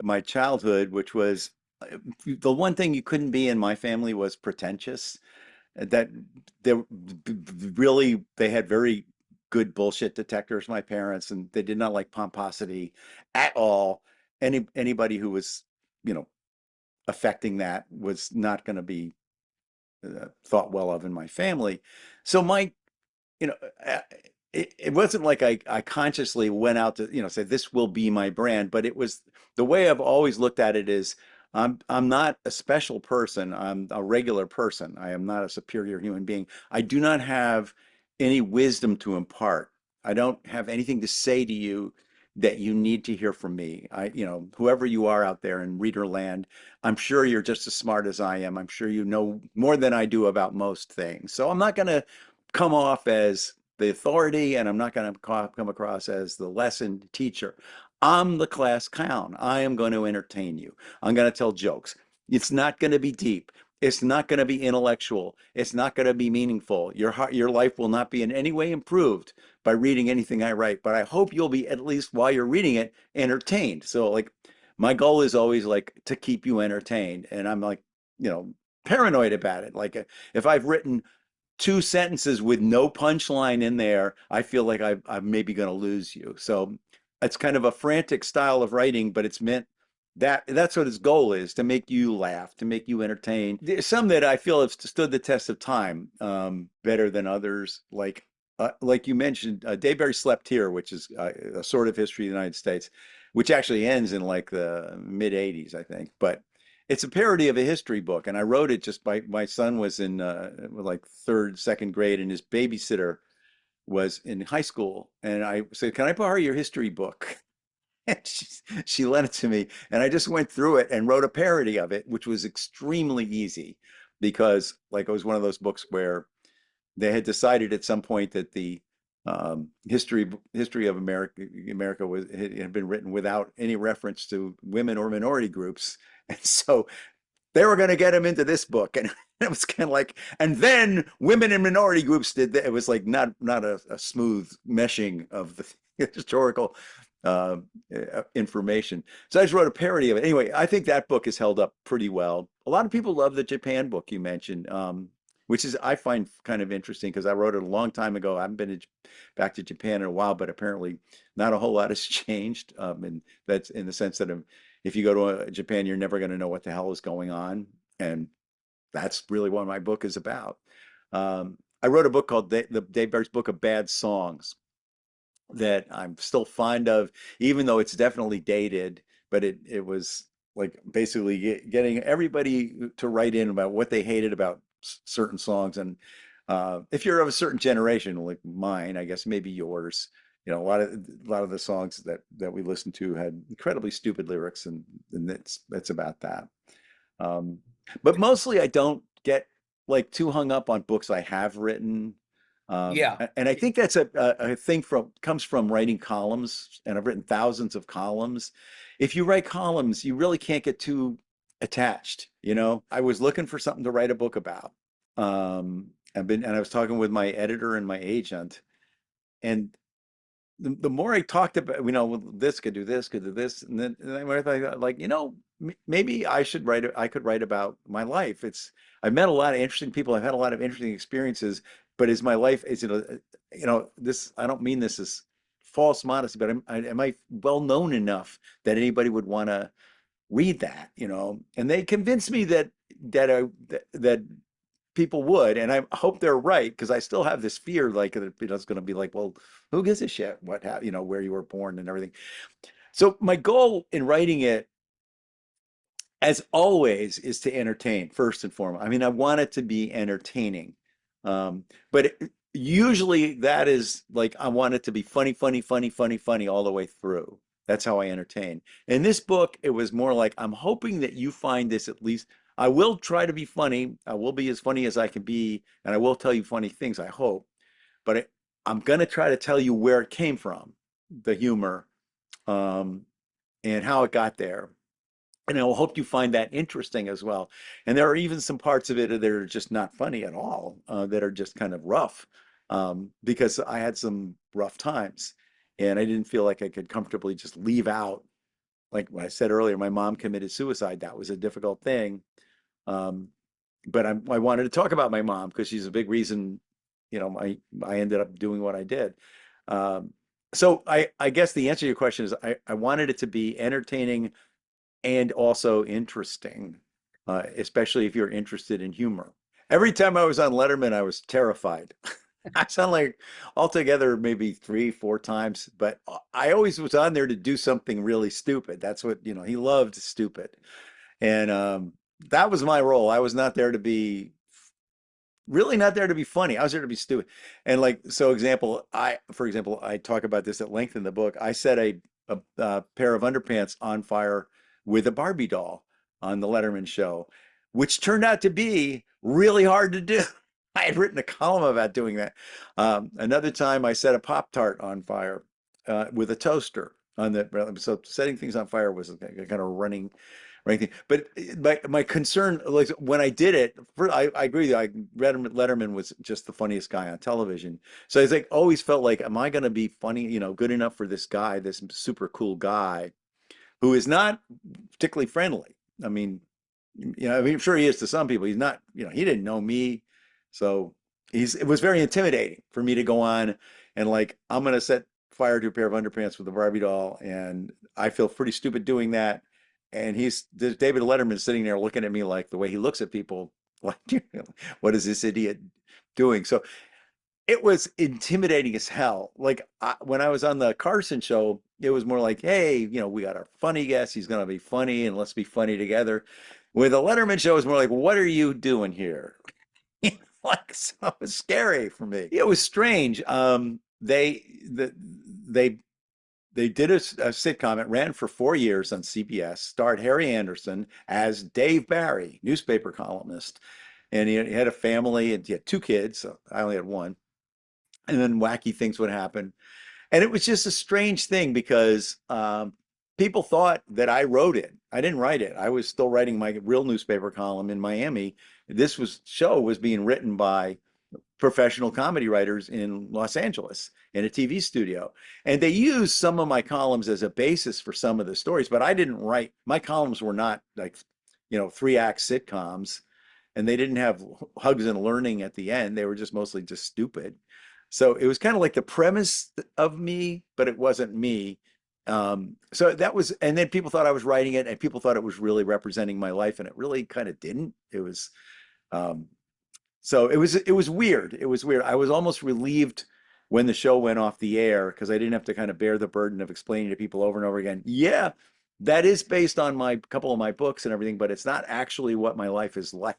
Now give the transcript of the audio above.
my childhood, which was the one thing you couldn't be in my family was pretentious. That they really they had very good bullshit detectors, my parents, and they did not like pomposity at all. Anybody who was, you know, affecting that was not going to be thought well of in my family. So my you know, it wasn't like I consciously went out to, say this will be my brand, but it was the way I've always looked at it is I'm not a special person. I'm a regular person. I am not a superior human being. I do not have any wisdom to impart. I don't have anything to say to you that you need to hear from me. Whoever you are out there in reader land, I'm sure you're just as smart as I am. I'm sure you know more than I do about most things. So I'm not going to come off as the authority, and I'm not going to come across as the lesson teacher. I'm the class clown. I am going to entertain you. I'm going to tell jokes. It's not going to be deep. It's not going to be intellectual. It's not going to be meaningful. Your life will not be in any way improved by reading anything I write, but I hope you'll be, at least while you're reading it, entertained. So like my goal is always like to keep you entertained, and I'm like, you know, paranoid about it. Like if I've written two sentences with no punchline in there, I feel like I'm maybe going to lose you. So it's kind of a frantic style of writing, but it's meant that's what its goal is, to make you laugh, to make you entertain. There's some that I feel have stood the test of time better than others. Like you mentioned, Dayberry Slept Here, which is a sort of history of the United States, which actually ends in like the mid 80s, I think. But it's a parody of a history book, and I wrote it just by my son was in like third, second grade, and his babysitter was in high school, and I said, "Can I borrow your history book?" And she lent it to me, and I just went through it and wrote a parody of it, which was extremely easy because like it was one of those books where they had decided at some point that the history of America had been written without any reference to women or minority groups, and so they were going to get him into this book, and it was kind of like, and then women and minority groups did that. It was like not a smooth meshing of the historical uh, information. So I just wrote a parody of it. Anyway, I think that book has held up pretty well. A lot of people love the Japan book you mentioned, which is I find kind of interesting because I wrote it a long time ago. I haven't been back to Japan in a while, but apparently not a whole lot has changed. And that's in the sense that if you go to Japan, you're never going to know what the hell is going on. And that's really what my book is about. I wrote a book called the Dave Barry's Book of Bad Songs that I'm still fond of, even though it's definitely dated, but it was like basically getting everybody to write in about what they hated about certain songs. And if you're of a certain generation, like mine, I guess maybe yours, a lot of the songs that we listened to had incredibly stupid lyrics, and that's about that. Um, but mostly I don't get like too hung up on books I have written. Yeah. And I think that's a thing comes from writing columns, and I've written thousands of columns. If you write columns, you really can't get too attached, you know? I was looking for something to write a book about. And I was talking with my editor and my agent, and the more I talked about, well, this could do this, could do this, and then I thought, like, maybe I could write about my life. I've met a lot of interesting people. I've had a lot of interesting experiences, but is my life, this, I don't mean this as false modesty, but am I well known enough that anybody would want to read that, And they convinced me that people would, and I hope they're right because I still have this fear, like that it's going to be like, well, who gives a shit where you were born and everything. So my goal in writing it, as always, is to entertain first and foremost. I mean, I want it to be entertaining, but usually that is like I want it to be funny, funny, funny, funny, funny all the way through. That's how I entertain. In this book, it was more like I'm hoping that you find this at least. I will try to be funny. I will be as funny as I can be, and I will tell you funny things, I hope. But I'm going to try to tell you where it came from, the humor, um, and how it got there. And I will hope you find that interesting as well. And there are even some parts of it that are just not funny at all, that are just kind of rough, because I had some rough times, and I didn't feel like I could comfortably just leave out like I said earlier, my mom committed suicide. That was a difficult thing. Um, but I wanted to talk about my mom because she's a big reason, I ended up doing what I did. Um, so I guess the answer to your question is I wanted it to be entertaining and also interesting, especially if you're interested in humor. Every time I was on Letterman, I was terrified. I sound like altogether maybe three, four times, but I always was on there to do something really stupid. That's what, he loved stupid. And that was my role. I was not there to be really not there to be funny. I was there to be stupid. And like, so example, for example, I talk about this at length in the book. I set a pair of underpants on fire with a Barbie doll on the Letterman show, which turned out to be really hard to do. I had written a column about doing that. Another time I set a Pop-Tart on fire with a toaster on the, so setting things on fire was a kind of running thing. But my concern, like when I did it, I agree. Letterman was just the funniest guy on television. So I was like, always felt like, am I going to be funny, good enough for this guy, this super cool guy who is not particularly friendly. I mean, I'm sure he is to some people. He's not, he didn't know me. So it was very intimidating for me to go on and like, I'm going to set fire to a pair of underpants with a Barbie doll. And I feel pretty stupid doing that. And there's David Letterman sitting there looking at me like the way he looks at people, like, what is this idiot doing? So it was intimidating as hell. Like when I was on the Carson show, it was more like, hey, we got our funny guest. He's going to be funny and let's be funny together. With the Letterman show, it was more like, what are you doing here? Like, so it was scary for me. It was strange. They they did a sitcom. It ran for 4 years on CBS, starred Harry Anderson as Dave Barry, newspaper columnist. And he had a family and he had two kids. So I only had one. And then wacky things would happen. And it was just a strange thing because people thought that I wrote it. I didn't write it. I was still writing my real newspaper column in Miami. Show was being written by professional comedy writers in Los Angeles in a TV studio. And they used some of my columns as a basis for some of the stories, but I didn't write, my columns were not like, 3-act sitcoms, and they didn't have hugs and learning at the end. They were just mostly just stupid. So it was kind of like the premise of me, but it wasn't me. So that was, and then people thought I was writing it, and people thought it was really representing my life, and it really kind of didn't. It was, um, so it was weird. It was weird. I was almost relieved when the show went off the air because I didn't have to kind of bear the burden of explaining to people over and over again, yeah, that is based on my couple of my books and everything, but it's not actually what my life is like.